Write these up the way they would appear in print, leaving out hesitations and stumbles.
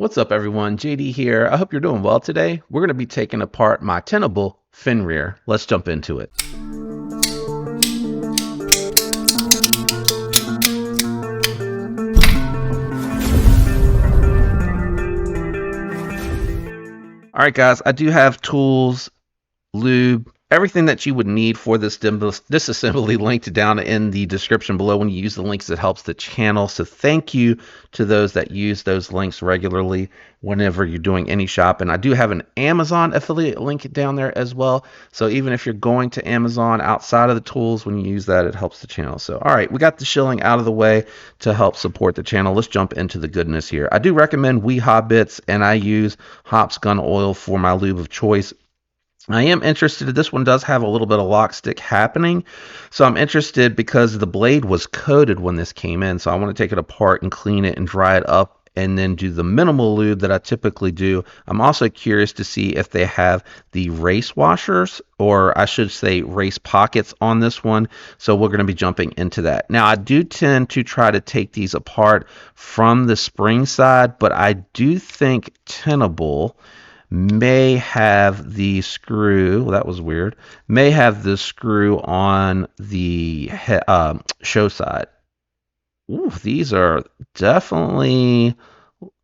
What's up, everyone? JD here. I hope you're doing well today. We're going to be taking apart my Tenable Fenrir. Let's jump into it. All right, guys, I do have tools, lube, everything that you would need for this disassembly linked down in the description below. When you use the links, it helps the channel. So thank you to those that use those links regularly whenever you're doing any shopping. I do have an Amazon affiliate link down there as well. So even if you're going to Amazon outside of the tools, when you use that, it helps the channel. So all right, we got the shilling out of the way to help support the channel. Let's jump into the goodness here. I do recommend Hobbits, and I use Hops Gun Oil for my lube of choice. I am interested. This one does have a little bit of lock stick happening. So I'm interested because the blade was coated when this came in. So I want to take it apart and clean it and dry it up and then do the minimal lube that I typically do. I'm also curious to see if they have the race washers, or I should say race pockets on this one. So we're going to be jumping into that. Now I do tend to try to take these apart from the spring side, but I do think Tenable may have the screw, well, that was weird, may have the screw on the show side. Ooh, these are definitely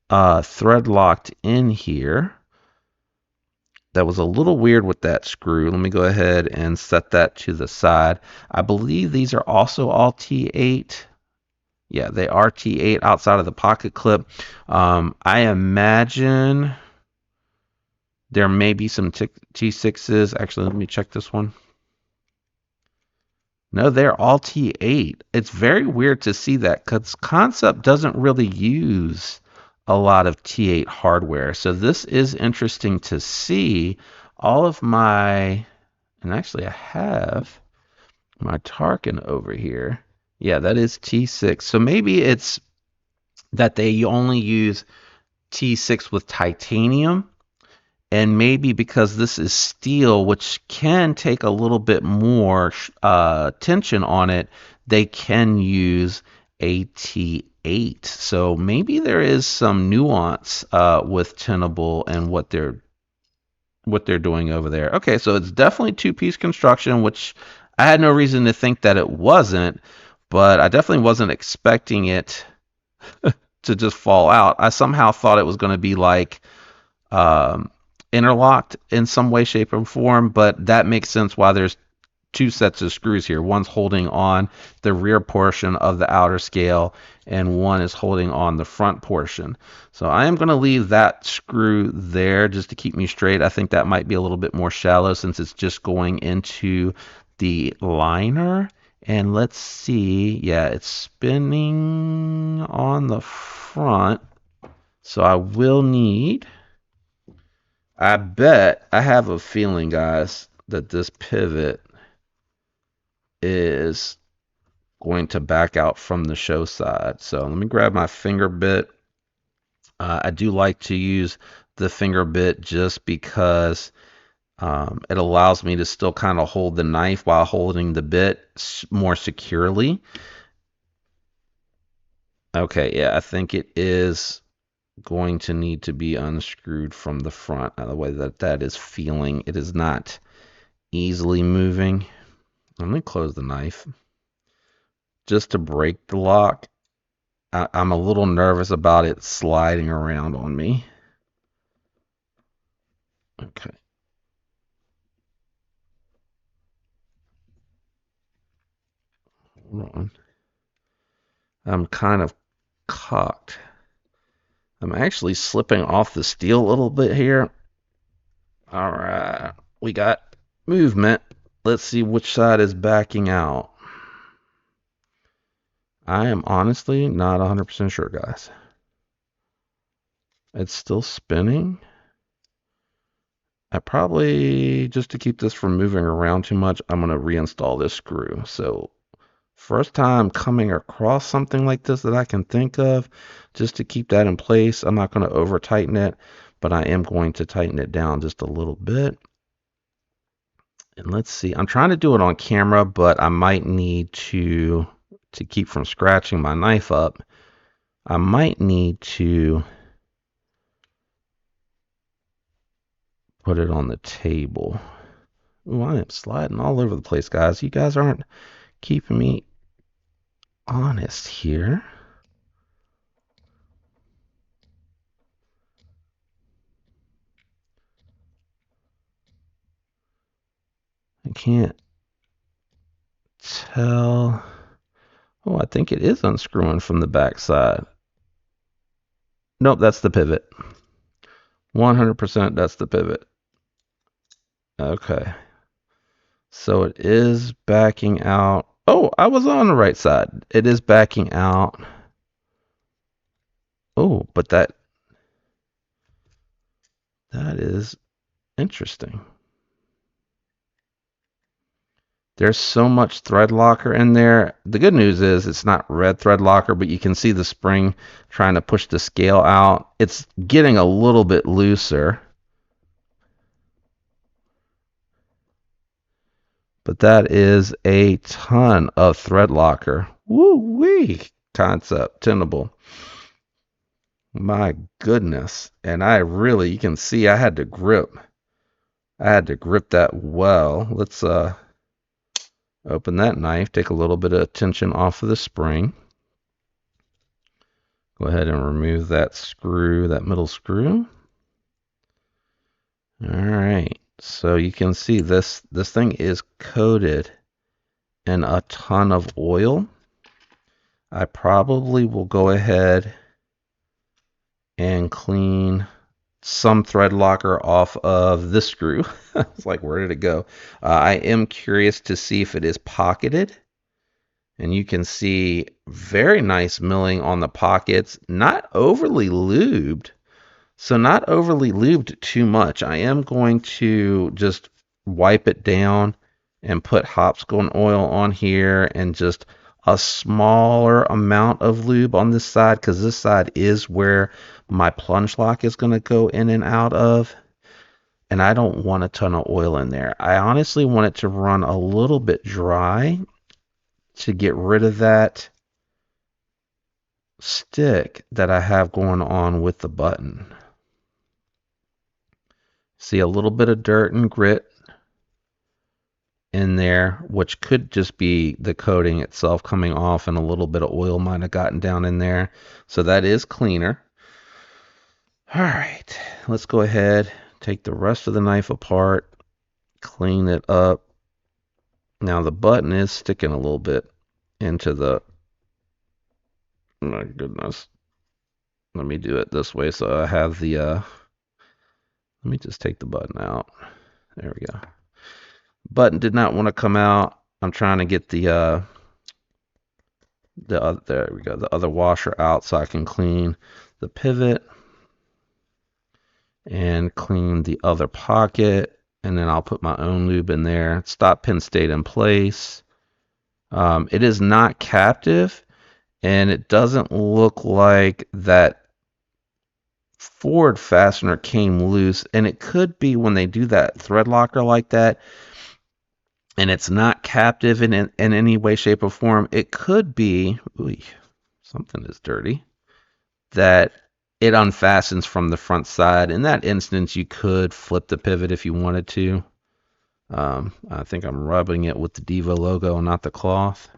thread locked in here. That was a little weird with that screw. Let me go ahead and set that to the side. I believe these are also all T8. Yeah, they are T8 outside of the pocket clip. I imagine there may be some T6s. Actually, let me check this one. No, they're all T8. It's very weird to see that because Concept doesn't really use a lot of T8 hardware. So this is interesting to see. All of my, and actually I have my Tarkin over here. Yeah, that is T6. So maybe it's that they only use T6 with titanium. And maybe because this is steel, which can take a little bit more tension on it, they can use a T8. So maybe there is some nuance with Tenable and what they're doing over there. Okay, so it's definitely two-piece construction, which I had no reason to think that it wasn't, but I definitely wasn't expecting it to just fall out. I somehow thought it was going to be like interlocked in some way, shape, or form, but that makes sense why there's two sets of screws here. One's holding on the rear portion of the outer scale, and one is holding on the front portion. So I am going to leave that screw there just to keep me straight. I think that might be a little bit more shallow since it's just going into the liner. And let's see, yeah, it's spinning on the front. So I will need, I bet, I have a feeling, guys, that this pivot is going to back out from the show side. So let me grab my finger bit. I do like to use the finger bit just because it allows me to still kind of hold the knife while holding the bit more securely. Okay, yeah, I think it is going to need to be unscrewed from the front. The way that is feeling, it is not easily moving. Let me close the knife just to break the lock. I'm a little nervous about it sliding around on me. Okay. Hold on. I'm kind of cocked. I'm actually slipping off the steel a little bit here. All right. We got movement. Let's see which side is backing out. I am honestly not 100% sure, guys. It's still spinning. I probably, just to keep this from moving around too much, I'm going to reinstall this screw. So first time coming across something like this that I can think of, just to keep that in place. I'm not going to over tighten it, but I am going to tighten it down just a little bit. And let's see, I'm trying to do it on camera, but I might need to keep from scratching my knife up. I might need to put it on the table. Ooh, I am sliding all over the place, guys. You guys aren't keeping me honest here. I can't tell. Oh, I think it is unscrewing from the back side. Nope, that's the pivot. 100% that's the pivot. Okay. So it is backing out. Oh, I was on the right side. It is backing out. Oh, but that is interesting. There's so much thread locker in there. The good news is it's not red thread locker, but you can see the spring trying to push the scale out. It's getting a little bit looser. But that is a ton of thread locker. Woo-wee concept, Tenable. My goodness. And you can see I had to grip that well. Let's open that knife, take a little bit of tension off of the spring. Go ahead and remove that screw, that middle screw. All right. So you can see this thing is coated in a ton of oil. I probably will go ahead and clean some thread locker off of this screw. It's like, where did it go? I am curious to see if it is pocketed. And you can see very nice milling on the pockets, not overly lubed. So not overly lubed too much. I am going to just wipe it down and put Hopscotch oil on here and just a smaller amount of lube on this side, because this side is where my plunge lock is going to go in and out of. And I don't want a ton of oil in there. I honestly want it to run a little bit dry to get rid of that stick that I have going on with the button. See a little bit of dirt and grit in there, which could just be the coating itself coming off, and a little bit of oil might have gotten down in there. So that is cleaner. All right, let's go ahead, take the rest of the knife apart, clean it up. Now the button is sticking a little bit into the, my goodness. Let me do it this way so I have the, let me just take the button out. There we go. Button did not want to come out. I'm trying to get the there we go, the other washer out so I can clean the pivot and clean the other pocket, and then I'll put my own lube in there. Stop pin stayed in place. It is not captive, and it doesn't look like that forward fastener came loose, and it could be when they do that thread locker like that and it's not captive in any way, shape, or form. It could be, ooh, something is dirty, that it unfastens from the front side. In that instance, you could flip the pivot if you wanted to. I think I'm rubbing it with the Devo logo, not the cloth.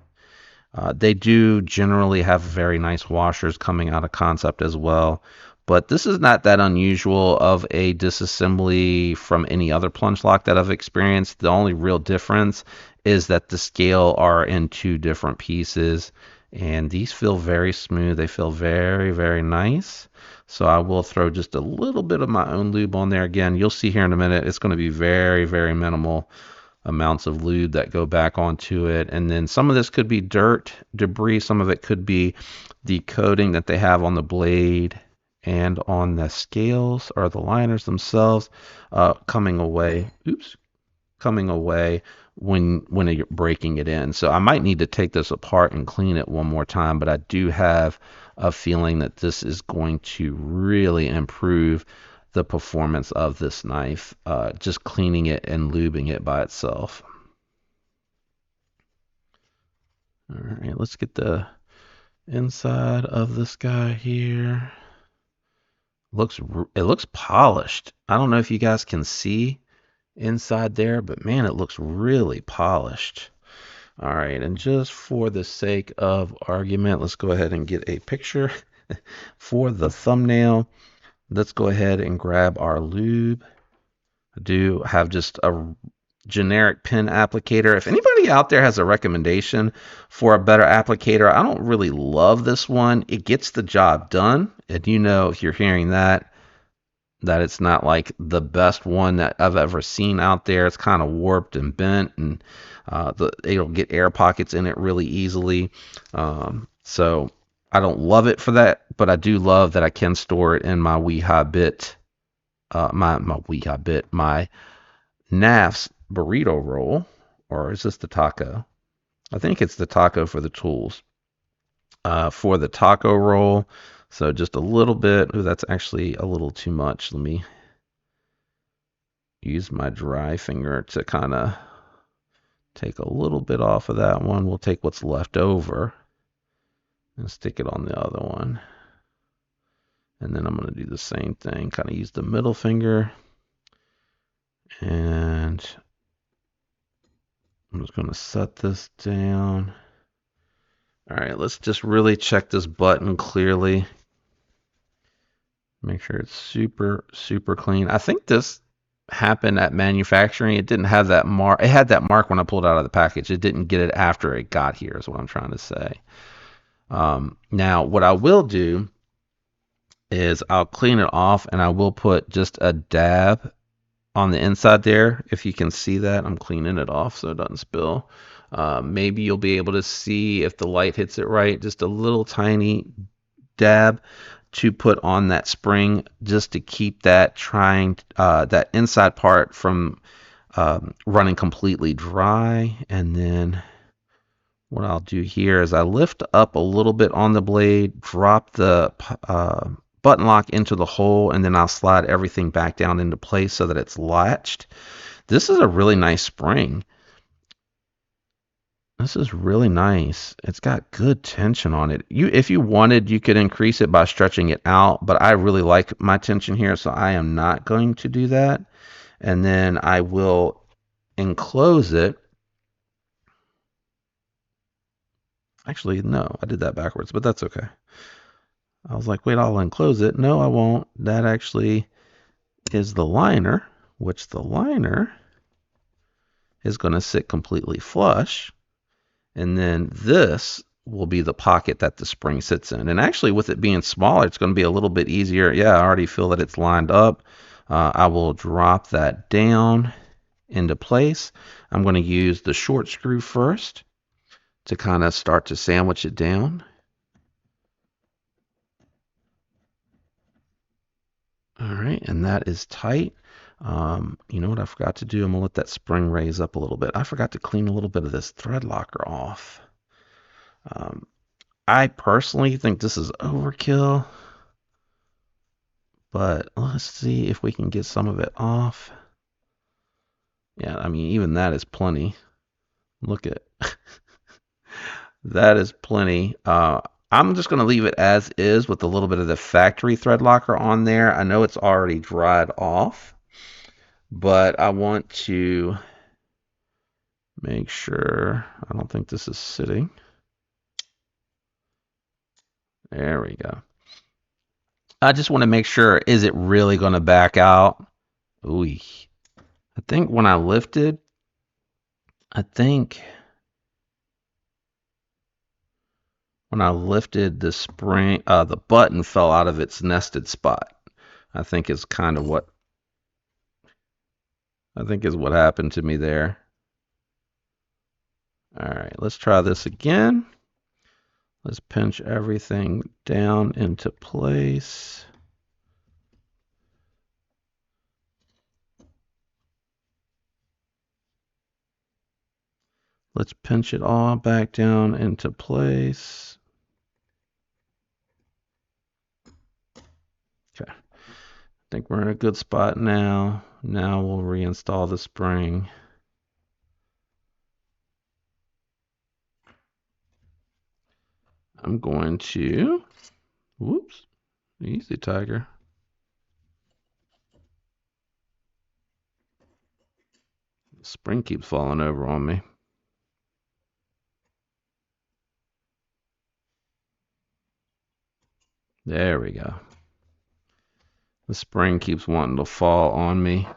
They do generally have very nice washers coming out of Concept as well. But this is not that unusual of a disassembly from any other plunge lock that I've experienced. The only real difference is that the scale are in two different pieces. And these feel very smooth. They feel very, very nice. So I will throw just a little bit of my own lube on there. Again, you'll see here in a minute, it's going to be very, very minimal amounts of lube that go back onto it. And then some of this could be dirt, debris. Some of it could be the coating that they have on the blade and on the scales or the liners themselves coming away. Coming away when you're breaking it in. So I might need to take this apart and clean it one more time, but I do have a feeling that this is going to really improve the performance of this knife, just cleaning it and lubing it by itself. All right, let's get the inside of this guy here. It looks polished. I don't know if you guys can see inside there, but man, it looks really polished. All right, and just for the sake of argument, let's go ahead and get a picture for the thumbnail. Let's go ahead and grab our lube. I do have just a generic pen applicator. If anybody out there has a recommendation for a better applicator, I don't really love this one. It gets the job done. And you know, if you're hearing that, that it's not like the best one that I've ever seen out there. It's kind of warped and bent, and it'll get air pockets in it really easily. So I don't love it for that, but I do love that I can store it in my WeHobit, my NAF's burrito roll, or is this the taco? I think it's the taco for the tools. For the taco roll, so just a little bit. Ooh, that's actually a little too much. Let me use my dry finger to kind of take a little bit off of that one. We'll take what's left over and stick it on the other one. And then I'm going to do the same thing, kind of use the middle finger. And I'm just going to set this down. All right, let's just really check this button clearly. Make sure it's super, super clean. I think this happened at manufacturing. It didn't have that mark. It had that mark when I pulled it out of the package. It didn't get it after it got here, is what I'm trying to say. Now, what I will do is I'll clean it off and I will put just a dab on the inside there. If you can see that, I'm cleaning it off so it doesn't spill. Maybe you'll be able to see if the light hits it right. Just a little tiny dab to put on that spring just to keep that that inside part from running completely dry. And then what I'll do here is I lift up a little bit on the blade, drop the button lock into the hole, and then I'll slide everything back down into place so that it's latched. This is a really nice spring. This is really nice. It's got good tension on it. If you wanted, you could increase it by stretching it out, but I really like my tension here, so I am not going to do that. And then I will enclose it. Actually, no, I did that backwards, but that's okay. I was like, wait, I'll enclose it. No, I won't. That actually is the liner, which the liner is going to sit completely flush. And then this will be the pocket that the spring sits in. And actually, with it being smaller, it's going to be a little bit easier. Yeah, I already feel that it's lined up. I will drop that down into place. I'm going to use the short screw first to kind of start to sandwich it down. All right, and that is tight. You know what I forgot to do? I'm going to let that spring raise up a little bit. I forgot to clean a little bit of this thread locker off. I personally think this is overkill, but let's see if we can get some of it off. Yeah, I mean, even that is plenty. Look at that is plenty. I'm just going to leave it as is with a little bit of the factory thread locker on there. I know it's already dried off, but I want to make sure. I don't think this is sitting. There we go. I just want to make sure, is it really going to back out? Ooh. I think when I lifted, I think when I lifted the spring, the button fell out of its nested spot. I think is kind of what happened to me there. All right, let's try this again. Let's pinch everything down into place. Let's pinch it all back down into place. Okay, I think we're in a good spot now. Now we'll reinstall the spring. I'm going to, whoops, easy tiger. Spring keeps falling over on me. There we go. The spring keeps wanting to fall on me.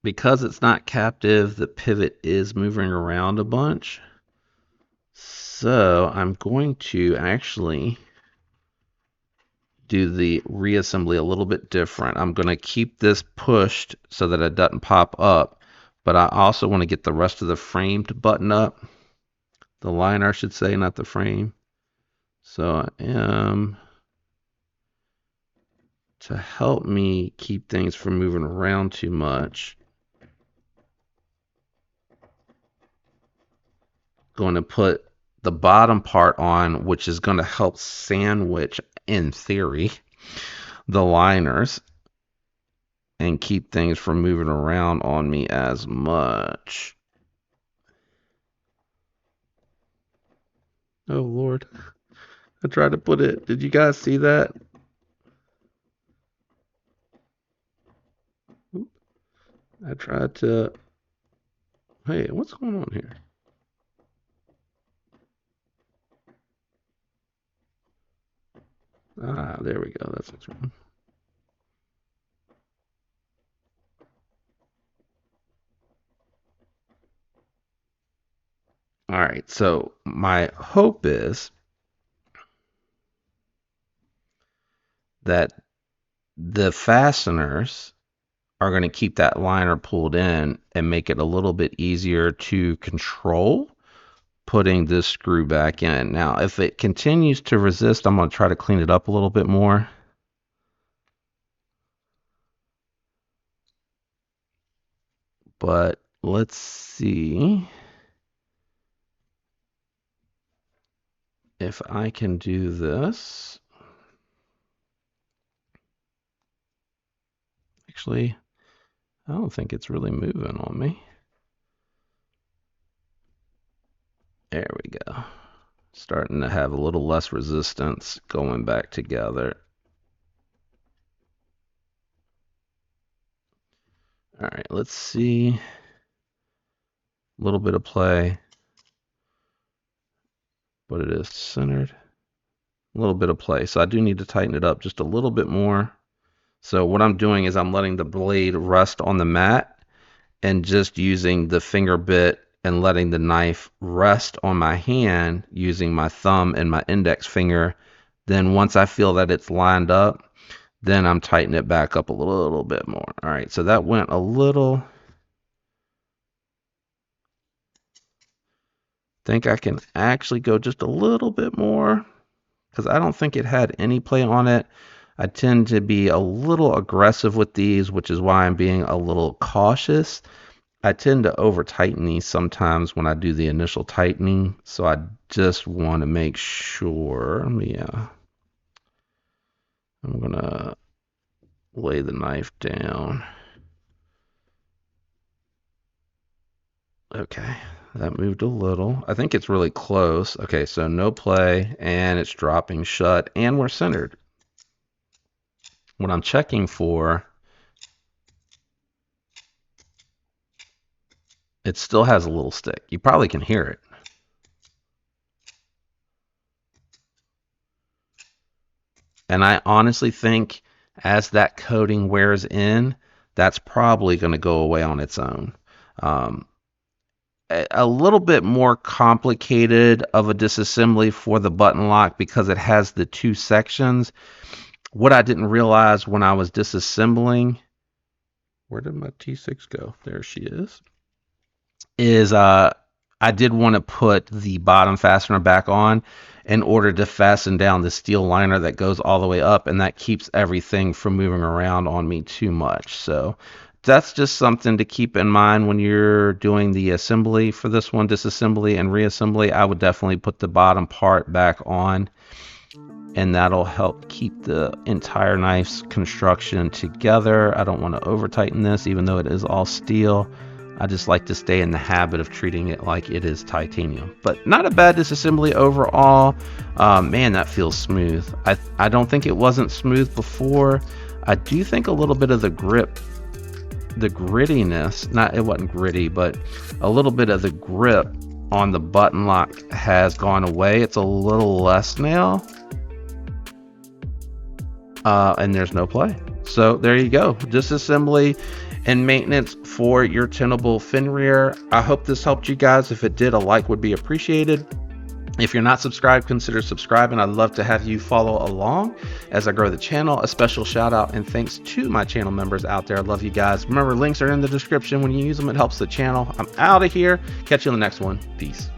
Because it's not captive, the pivot is moving around a bunch. So I'm going to actually do the reassembly a little bit different. I'm going to keep this pushed so that it doesn't pop up, but I also want to get the rest of the frame to button up. The liner, I should say, not the frame. So I am, to help me keep things from moving around too much, going to put the bottom part on, which is going to help sandwich, in theory, the liners and keep things from moving around on me as much. Oh Lord, I tried to put it. Did you guys see that? I tried to. Hey, what's going on here? Ah, there we go. That's what's wrong. All right, so my hope is that the fasteners are going to keep that liner pulled in and make it a little bit easier to control putting this screw back in. Now, if it continues to resist, I'm going to try to clean it up a little bit more. But let's see if I can do this. Actually, I don't think it's really moving on me. There we go. Starting to have a little less resistance going back together. All right, let's see. A little bit of play, but it is centered. A little bit of play. So I do need to tighten it up just a little bit more. So what I'm doing is I'm letting the blade rest on the mat and just using the finger bit and letting the knife rest on my hand using my thumb and my index finger. Then once I feel that it's lined up, then I'm tightening it back up a little bit more. All right, so that went a little. I think I can actually go just a little bit more because I don't think it had any play on it. I tend to be a little aggressive with these, which is why I'm being a little cautious. I tend to over tighten these sometimes when I do the initial tightening, so I just want to make sure. I'm gonna lay the knife down. Okay, that moved a little. I think it's really close. Okay, so no play, and it's dropping shut, and we're centered. What I'm checking for, it still has a little stick. You probably can hear it. And I honestly think as that coating wears in, that's probably going to go away on its own. A little bit more complicated of a disassembly for the button lock because it has the two sections. What I didn't realize when I was disassembling, where did my T6 go? There she is I did want to put the bottom fastener back on in order to fasten down the steel liner that goes all the way up, and that keeps everything from moving around on me too much. So that's just something to keep in mind when you're doing the assembly for this one, disassembly and reassembly. I would definitely put the bottom part back on, and that'll help keep the entire knife's construction together. I don't want to over tighten this, even though it is all steel. I just like to stay in the habit of treating it like it is titanium. But not a bad disassembly overall. Man, that feels smooth. I don't think it wasn't smooth before. I do think a little bit of the grip the grittiness, it wasn't gritty, but a little bit of the grip on the button lock has gone away. It's a little less now. And there's no play. So there you go. Disassembly and maintenance for your Tenable Fenrir. I hope this helped you guys. If it did, a like would be appreciated. If you're not subscribed, consider subscribing. I'd love to have you follow along as I grow the channel. A special shout out and thanks to my channel members out there. I love you guys. Remember, links are in the description. When you use them, it helps the channel. I'm out of here. Catch you on the next one. Peace.